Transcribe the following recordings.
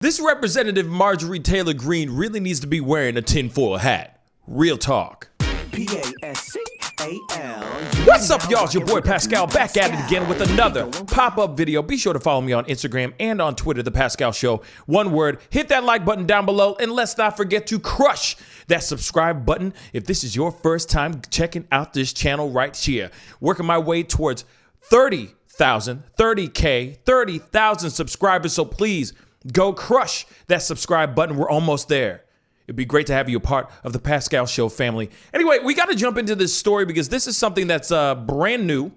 This Representative Marjorie Taylor Greene really needs to be wearing a tinfoil hat. Real talk. Pascal. What's up, y'all? It's your boy Pascal back at it again with another pop-up video. Be sure to follow me on Instagram and on Twitter, The Pascal Show. One word, hit that like button down below, and let's not forget to crush that subscribe button if this is your first time checking out this channel right here. Working my way towards 30,000 subscribers, so please go crush that subscribe button. We're almost there. It'd be great to have you a part of the Pascal Show family. Anyway, we got to jump into this story because this is something that's brand new.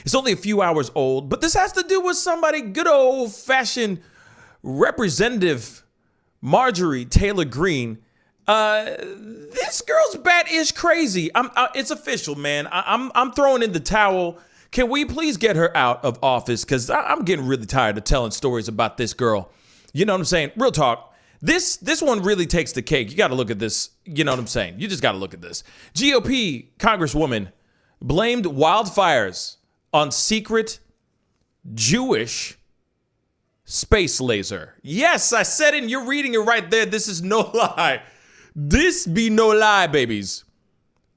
It's only a few hours old, but this has to do with somebody good old-fashioned Representative Marjorie Taylor Greene. This girl's bat is crazy. It's official, man. I'm throwing in the towel. Can we please get her out of office? Because I'm getting really tired of telling stories about this girl. You know what I'm saying? Real talk. This one really takes the cake. You got to look at this. You know what I'm saying? You just got to look at this. GOP Congresswoman blamed wildfires on secret Jewish space laser. Yes, I said it and you're reading it right there. This is no lie. This be no lie, babies.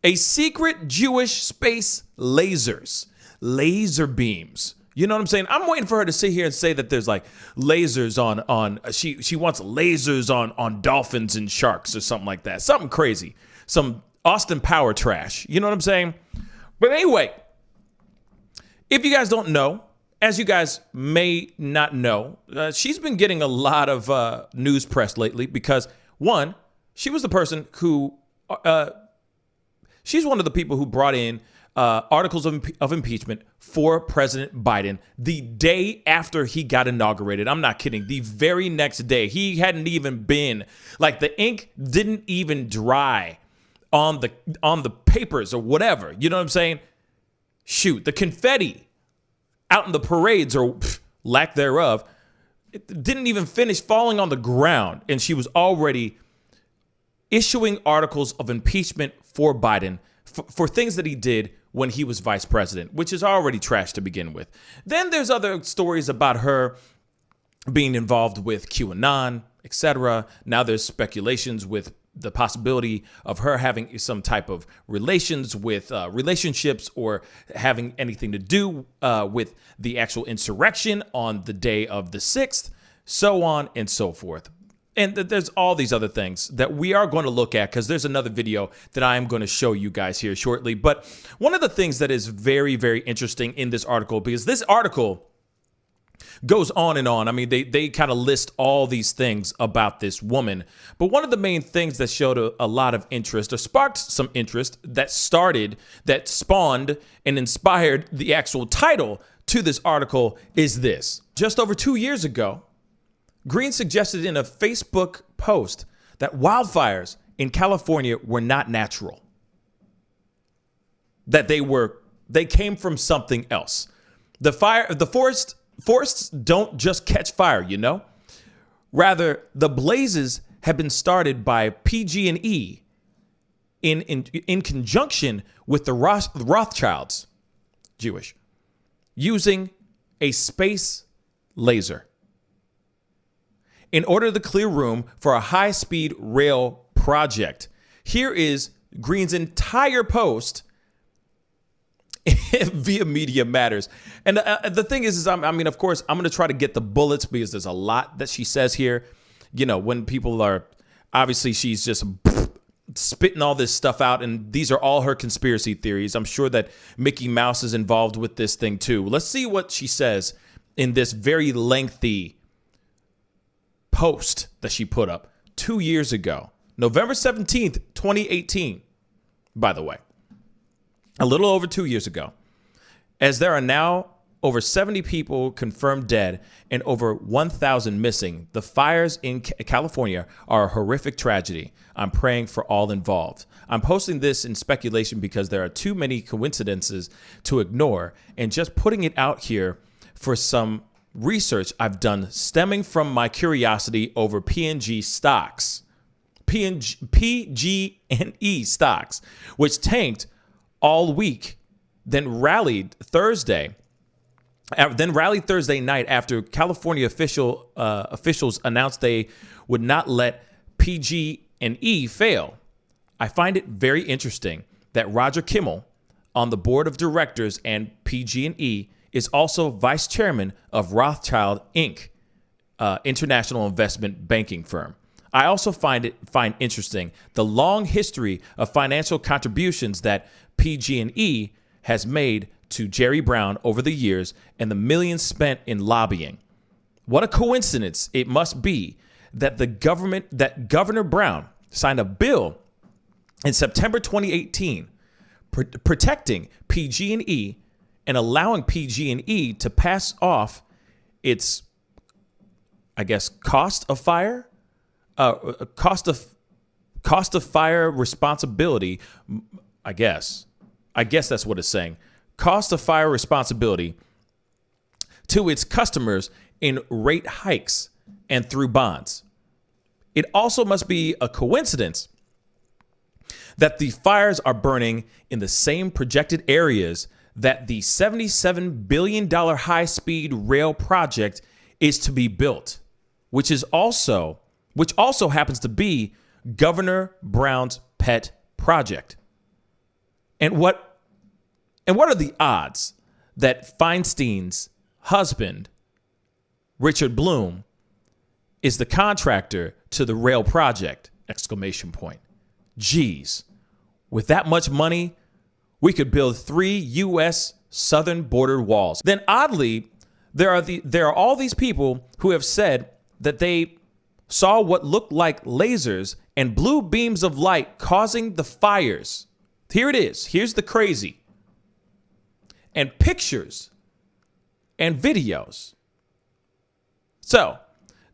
A secret Jewish space lasers. Laser beams. You know what I'm saying? I'm waiting for her to sit here and say that there's like lasers on she wants lasers on dolphins and sharks or something like that. Something crazy. Some Austin Power trash. You know what I'm saying? But anyway, if you guys don't know, as you guys may not know, she's been getting a lot of news press lately because, one, she was the person who she's one of the people who brought in articles of impeachment for President Biden the day after he got inaugurated. I'm not kidding. The very next day, he hadn't even been, like, the ink didn't even dry on the papers or whatever. You know what I'm saying? Shoot, the confetti out in the parades or lack thereof, it didn't even finish falling on the ground, and she was already issuing articles of impeachment for Biden for things that he did when he was vice president, which is already trash to begin with. Then there's other stories about her being involved with QAnon, etc. Now there's speculations with the possibility of her having some type of relationships or having anything to do with the actual insurrection on the day of the 6th, so on and so forth. And there's all these other things that we are going to look at because there's another video that I am going to show you guys here shortly. But one of the things that is very, very interesting in this article, because this article goes on and on. I mean, they kind of list all these things about this woman. But one of the main things that showed a lot of interest or sparked some interest that spawned and inspired the actual title to this article is this. Just over 2 years ago, Greene suggested in a Facebook post that wildfires in California were not natural, that they came from something else. The forests don't just catch fire, you know? Rather, the blazes have been started by PG&E in conjunction with the Rothschilds, Jewish, using a space laser in order to clear room for a high-speed rail project. Here is Greene's entire post via Media Matters. And the thing is I mean, of course, I'm going to try to get the bullets because there's a lot that she says here. You know, when people are, obviously she's just spitting all this stuff out, and these are all her conspiracy theories. I'm sure that Mickey Mouse is involved with this thing too. Let's see what she says in this very lengthy post that she put up 2 years ago, November 17th, 2018, by the way, a little over 2 years ago. As there are now over 70 people confirmed dead and over 1,000 missing, the fires in California are a horrific tragedy. I'm praying for all involved. I'm posting this in speculation because there are too many coincidences to ignore, and just putting it out here for some research I've done stemming from my curiosity over PG&E stocks, which tanked all week, then rallied Thursday then rallied Thursday night after California officials announced they would not let PG&E fail. I find it very interesting that Roger Kimmel, on the board of directors and PG&E, is also vice chairman of Rothschild Inc., international investment banking firm. I also find interesting the long history of financial contributions that PG&E has made to Jerry Brown over the years and the millions spent in lobbying. What a coincidence it must be that Governor Brown signed a bill in September 2018 protecting PG&E and allowing PG&E to pass off its, I guess, cost of fire responsibility. I guess that's what it's saying. Cost of fire responsibility to its customers in rate hikes and through bonds. It also must be a coincidence that the fires are burning in the same projected areas that the $77 billion high-speed rail project is to be built, which also happens to be Governor Brown's pet project. And what are the odds that Feinstein's husband, Richard Bloom, is the contractor to the rail project? Exclamation point. Geez, with that much money, we could build 3 U.S. southern border walls. Then oddly, there are all these people who have said that they saw what looked like lasers and blue beams of light causing the fires. Here it is. Here's the crazy. And pictures and videos. So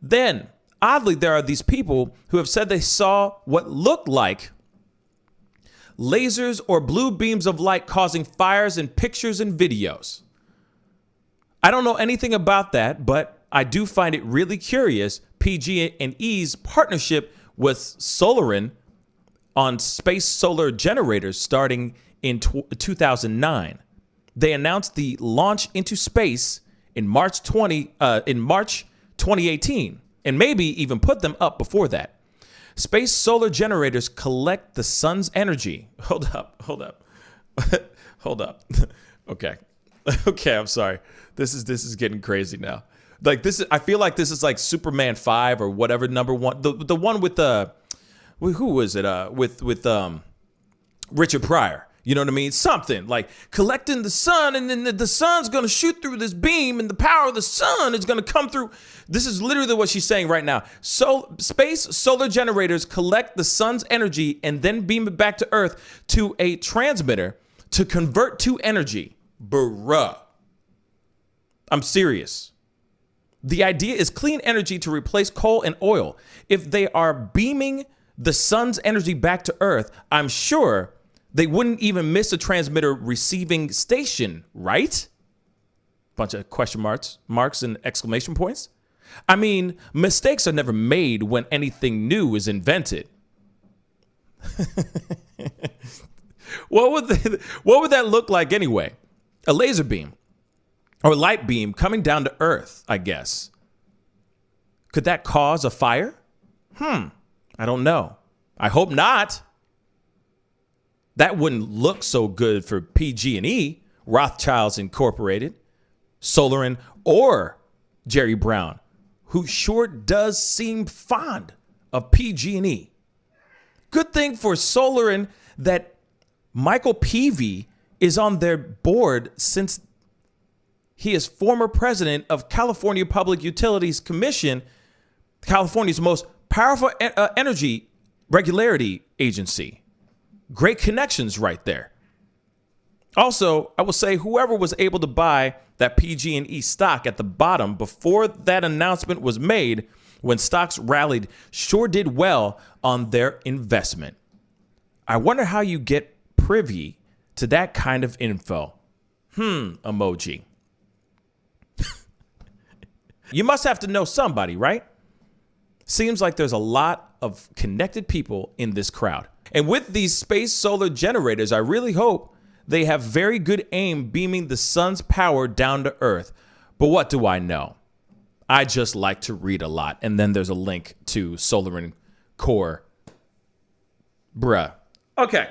then, oddly, there are these people who have said they saw what looked like lasers or blue beams of light causing fires in pictures and videos. I don't know anything about that, but I do find it really curious. PG&E's partnership with Solarin on space solar generators starting in 2009. They announced the launch into space in March 2018, and maybe even put them up before that. Space solar generators collect the sun's energy. Hold up. Hold up. Okay, I'm sorry. This is getting crazy now. Like I feel like this is like Superman 5 or whatever, number 1. The one with who was it? With Richard Pryor. You know what I mean? Something like collecting the sun, and then the sun's going to shoot through this beam, and the power of the sun is going to come through. This is literally what she's saying right now. So space solar generators collect the sun's energy and then beam it back to Earth to a transmitter to convert to energy. Bruh. I'm serious. The idea is clean energy to replace coal and oil. If they are beaming the sun's energy back to Earth, I'm sure they wouldn't even miss a transmitter receiving station, right? Bunch of question marks and exclamation points. I mean, mistakes are never made when anything new is invented. What would that look like anyway? A laser beam or light beam coming down to Earth, I guess. Could that cause a fire? I don't know. I hope not. That wouldn't look so good for PG&E, Rothschilds Incorporated, Solarin, or Jerry Brown, who sure does seem fond of PG&E. Good thing for Solarin that Michael Peavy is on their board, since he is former president of California Public Utilities Commission, California's most powerful energy regulatory agency. Great connections right there. Also, I will say whoever was able to buy that PG&E stock at the bottom before that announcement was made, when stocks rallied, sure did well on their investment. I wonder how you get privy to that kind of info. Emoji. You must have to know somebody, right? Seems like there's a lot of connected people in this crowd. And with these space solar generators, I really hope they have very good aim beaming the sun's power down to Earth. But what do I know? I just like to read a lot. And then there's a link to Solar and Core. Bruh. Okay.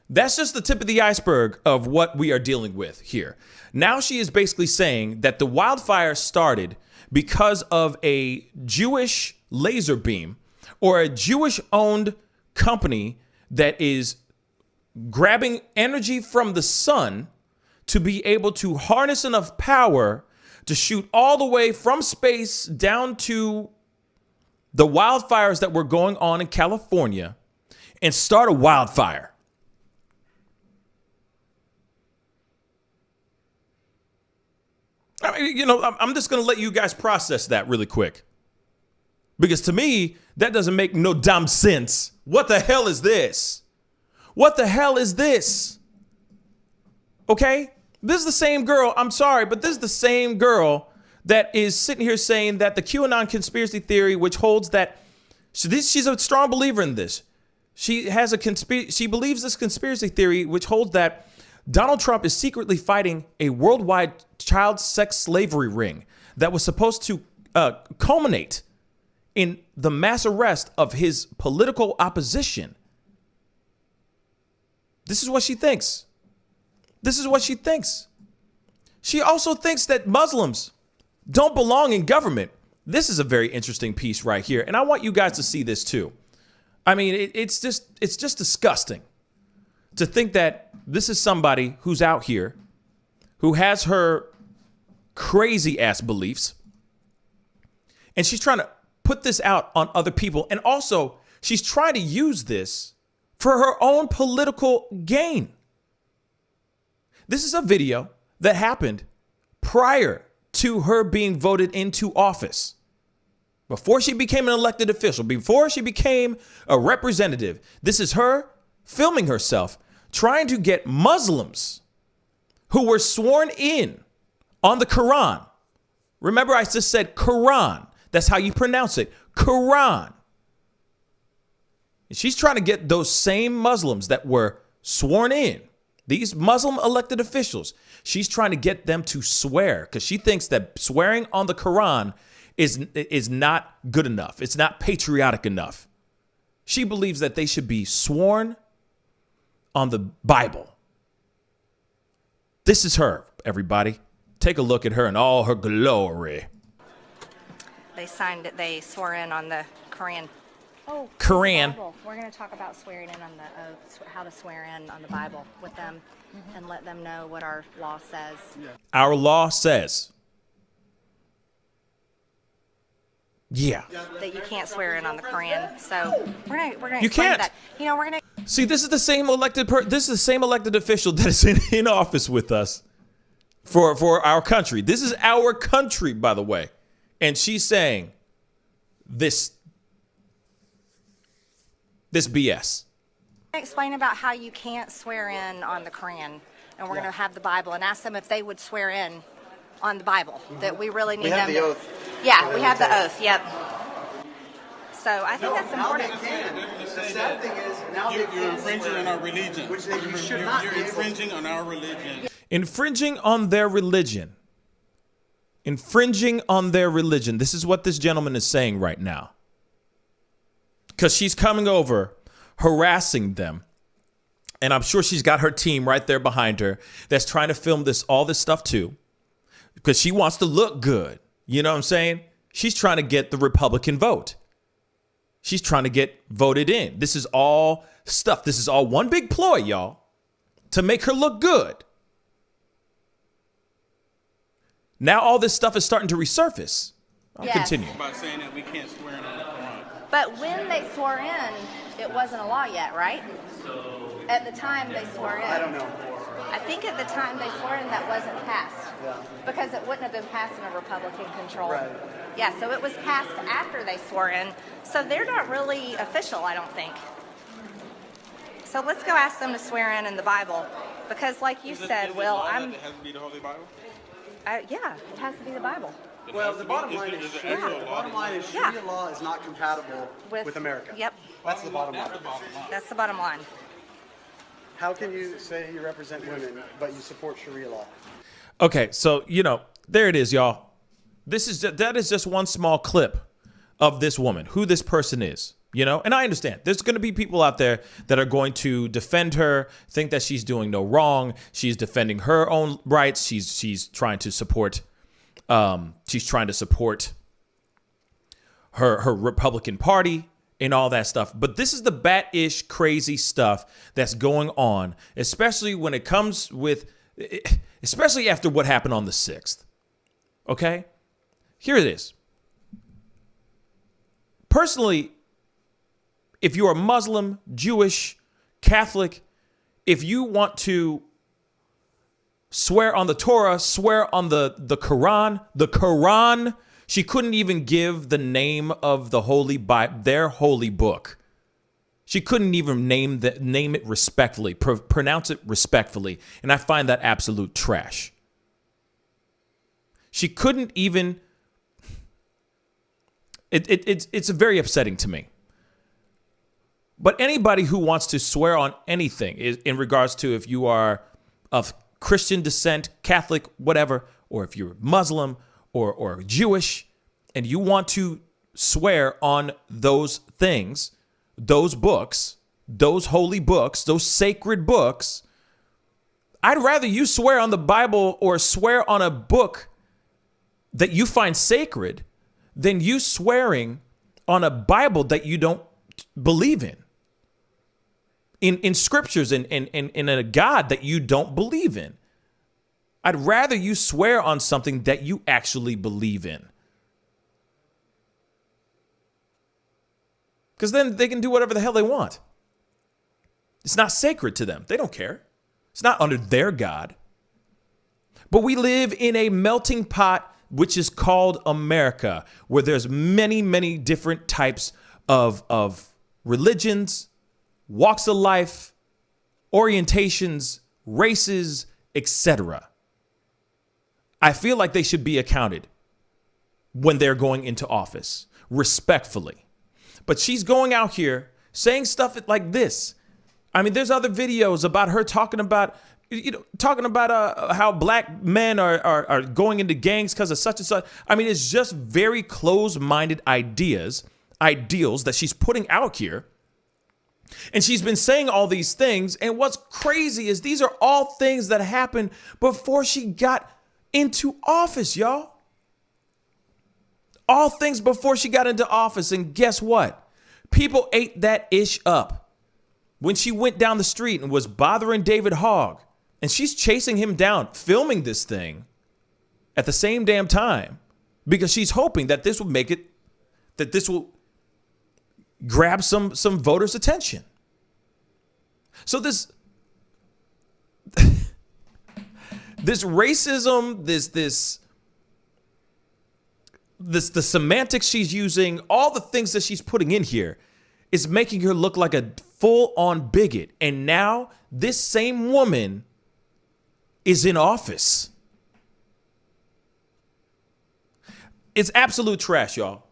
That's just the tip of the iceberg of what we are dealing with here. Now she is basically saying that the wildfire started because of a Jewish laser beam or a Jewish-owned company that is grabbing energy from the sun to be able to harness enough power to shoot all the way from space down to the wildfires that were going on in California and start a wildfire. I mean, I'm just going to let you guys process that really quick. Because to me, that doesn't make no damn sense. What the hell is this? What the hell is this? Okay? This is the same girl, I'm sorry, but this is the same girl that is sitting here saying that the QAnon conspiracy theory, which holds that she's a strong believer in this. She believes this conspiracy theory, which holds that Donald Trump is secretly fighting a worldwide child sex slavery ring that was supposed to culminate in the mass arrest of his political opposition. This is what she thinks. This is what she thinks. She also thinks that Muslims don't belong in government. This is a very interesting piece right here. And I want you guys to see this too. I mean, it's just disgusting to think that this is somebody who's out here who has her crazy ass beliefs. And she's trying to put this out on other people. And also she's trying to use this for her own political gain. This is a video that happened prior to her being voted into office. Before she became an elected official, before she became a representative. This is her filming herself trying to get Muslims who were sworn in on the Quran. Remember, I just said Quran. That's how you pronounce it. Quran. She's trying to get those same Muslims that were sworn in, these Muslim elected officials, she's trying to get them to swear because she thinks that swearing on the Quran is not good enough. It's not patriotic enough. She believes that they should be sworn on the Bible. This is her, everybody. Take a look at her in all her glory. They signed it. They swore in on the Quran. Oh, Quran. We're going to talk about swearing in on the oath, how to swear in on the Bible with them and let them know what our law says. Our law says. Yeah. That you can't swear in on the Quran. So we're going to You can't. that. We're going to. See, this is the same elected official that is in office with us for our country. This is our country, by the way. And she's saying this BS. Explain about how you can't swear in on the Quran, and we're going to have the Bible and ask them if they would swear in on the Bible. That we really need them. We have the oath. Yeah, we have the oath. Yep. So I think that's Now important. they can. The sad thing is now You're infringing on our religion. Which you should not You're be able to. infringing on our religion. Infringing on their religion. Infringing on their religion. This is what this gentleman is saying right now. Because she's coming over, harassing them. And I'm sure she's got her team right there behind her that's trying to film all this stuff too. Because she wants to look good. You know what I'm saying? She's trying to get the Republican vote. She's trying to get voted in. This is all stuff. This is all one big ploy, y'all, to make her look good. Now all this stuff is starting to resurface. I'll continue. By saying that we can't swear in on the Quran. But when they swore in, it wasn't a law yet, right? At the time they swore in. I don't know. I think at the time they swore in, that wasn't passed. Yeah. Because it wouldn't have been passed in a Republican control. Right. Yeah, so it was passed after they swore in. So they're not really official, I don't think. So let's go ask them to swear in the Bible. Because like you said, Will, It has to be the Holy Bible? yeah, it has to be the Bible. Well, the bottom line is it Sharia. actual The law? bottom line is Yeah. Sharia law is not compatible with America. Yep, That's the bottom line. that's the bottom line. How can you say you represent women, but you support Sharia law? Okay, so, there it is, y'all. That is just one small clip of this woman, who this person is, and I understand there's going to be people out there that are going to defend her, think that she's doing no wrong. She's defending her own rights. She's trying to support, her Republican Party and all that stuff. But this is the bat-ish crazy stuff that's going on, especially when it comes especially after what happened on the 6th. Okay? Here it is. Personally, if you're a Muslim, Jewish, Catholic, if you want to swear on the Torah, swear on the Quran, she couldn't even give the name of the holy Bible, their holy book. She couldn't even name it respectfully, pronounce it respectfully, and I find that absolute trash. She couldn't even. It's very upsetting to me. But anybody who wants to swear on anything in regards to if you are of Christian descent, Catholic, whatever, or if you're Muslim or Jewish, and you want to swear on those things, those books, those holy books, those sacred books, I'd rather you swear on the Bible or swear on a book that you find sacred than you swearing on a Bible that you don't believe in scriptures and in a God that you don't believe in. I'd rather you swear on something that you actually believe in. Because then they can do whatever the hell they want. It's not sacred to them. They don't care. It's not under their God. But we live in a melting pot, which is called America, where there's many, many different types of religions, walks of life, orientations, races, etc. I feel like they should be accounted when they're going into office, respectfully. But she's going out here saying stuff like this. I mean, there's other videos about her talking about how black men are going into gangs because of such and such. I mean, it's just very close-minded ideals that she's putting out here. And she's been saying all these things. And what's crazy is these are all things that happened before she got into office, y'all. All things before she got into office. And guess what? People ate that ish up. When she went down the street and was bothering David Hogg, and she's chasing him down, filming this thing at the same damn time, because she's hoping that this will grab some voters' attention. So this racism, the semantics she's using, all the things that she's putting in here is making her look like a full-on bigot. And now this same woman is in office. It's absolute trash, y'all.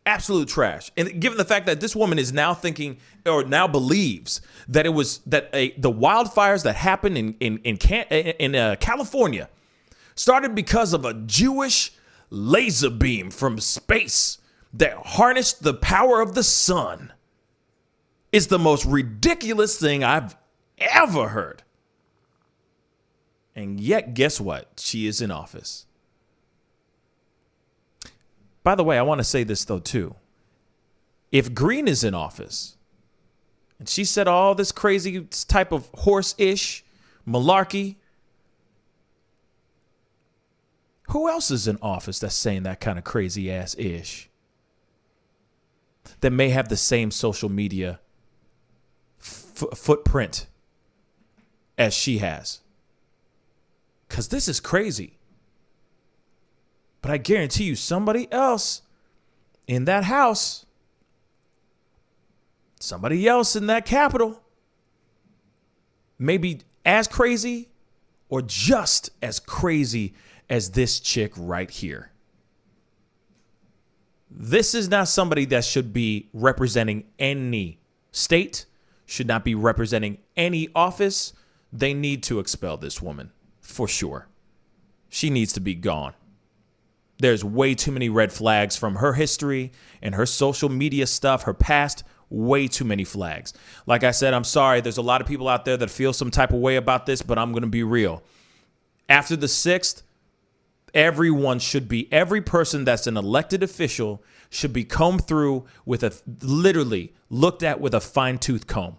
Absolute trash. And given the fact that this woman is now thinking, or now believes that it was that the wildfires that happened in California started because of a Jewish laser beam from space that harnessed the power of the sun, is the most ridiculous thing I've ever heard. And yet, guess what? She is in office. By the way, I want to say this, though, too. If Greene is in office, and she said all this crazy type of horse-ish malarkey, who else is in office that's saying that kind of crazy-ass-ish? That may have the same social media footprint as she has. Because this is crazy. But I guarantee you somebody else in that house, somebody else in that Capitol, may be as crazy or just as crazy as this chick right here. This is not somebody that should be representing any state, should not be representing any office. They need to expel this woman for sure. she needs to be gone. There's way too many red flags from her history and her social media stuff, her past, way too many flags. Like I said, I'm sorry. There's a lot of people out there that feel some type of way about this, but I'm going to be real. After the 6th, every person that's an elected official should be combed through with literally looked at with a fine-tooth comb.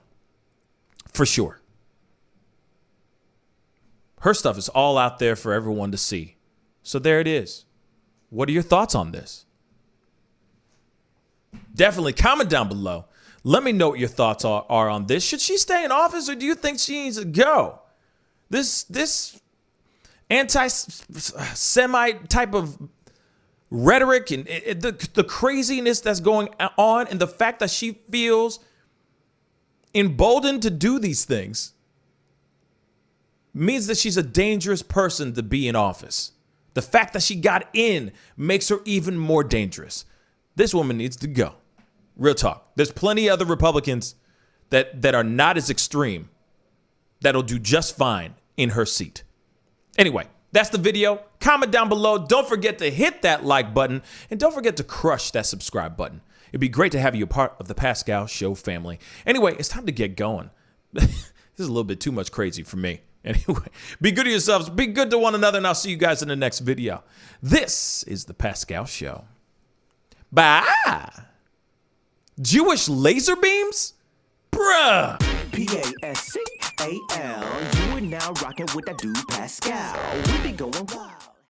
For sure. Her stuff is all out there for everyone to see. So there it is. What are your thoughts on this? Definitely comment down below. Let me know what your thoughts are on this. Should she stay in office or do you think she needs to go? This anti-Semite type of rhetoric and the craziness that's going on and the fact that she feels emboldened to do these things means that she's a dangerous person to be in office. The fact that she got in makes her even more dangerous. This woman needs to go. Real talk. There's plenty of other Republicans that are not as extreme that'll do just fine in her seat. Anyway, that's the video. Comment down below. Don't forget to hit that like button and don't forget to crush that subscribe button. It'd be great to have you a part of the Pascal Show family. Anyway, it's time to get going. This is a little bit too much crazy for me. Anyway, be good to yourselves, be good to one another, and I'll see you guys in the next video. This is the Pascal Show. Bye. Jewish laser beams? Bruh. Pascal, you are now rocking with that dude Pascal. We be going wild.